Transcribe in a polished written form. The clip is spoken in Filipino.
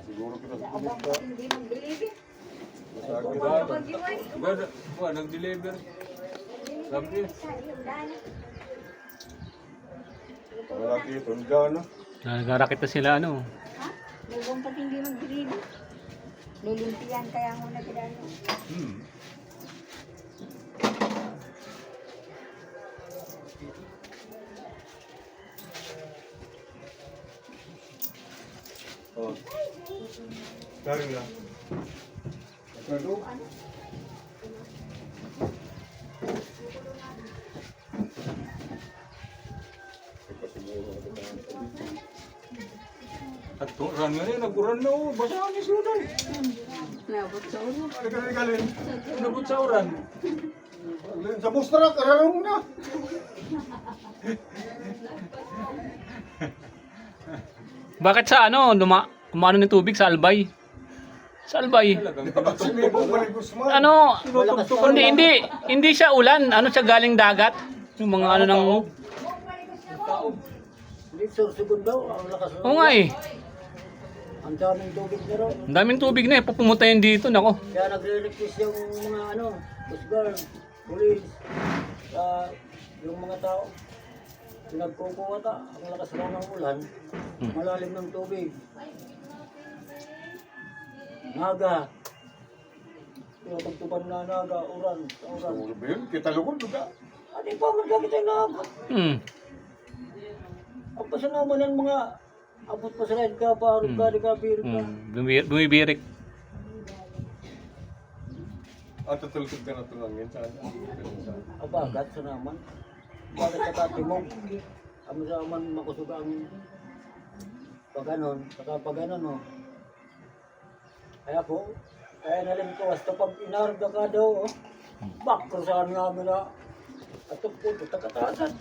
Siguro kita sa Abang pulis ka. hindi mag-deliver. Nag-deliver. Sabi. Malaki ito, dyan, no? Nagarakit na sila ano. Ha? Lubong pati hindi mag-deliver. Lulumpiyan kaya muna sila. Oh. Dari na. Ito. At turan nga rin, naguran na o. Basahan ni Sudan. Nabot sa ulo. Galing. Nabot sa uran. Sa mustra, kararong na. Bakit sa ano, umano ng tubig sa Albay? Sa Albay. Talagang Sumibong pa rin Guzman. Ano, hindi siya ulan, ano siya galing dagat. Yung mga ano ng tao. Hindi, sursugod daw. Ang lakas ng Oo nga eh. Ang daming tubig na ron. Ang daming tubig na eh, pupunta yun dito, nako. Kaya nagre-request yung mga Coast Guard, police, yung mga tao. Pinagkukuwata, ang lakas raw ng ulan, malalim ng tubig. Naga. Tagtuban na naga, uran, uran. Siguro ba yun? Kita lukod ka. Adi pa, magkakita yung naga. Ang pasanaman ng mga abot pa sa ride ka, parang ka, di ka, biro ka. Bumibirik. At tutulkod ka na ito lang yan. Saan? Abagat sa naman. Bakit sa tatimog? Kami sa naman makusuga ang pag-anon, saka pag-anon, no? Kaya po, kaya nalang ko, hasta pag inarga ka daw, bakro saan namin na, at po, takatasan.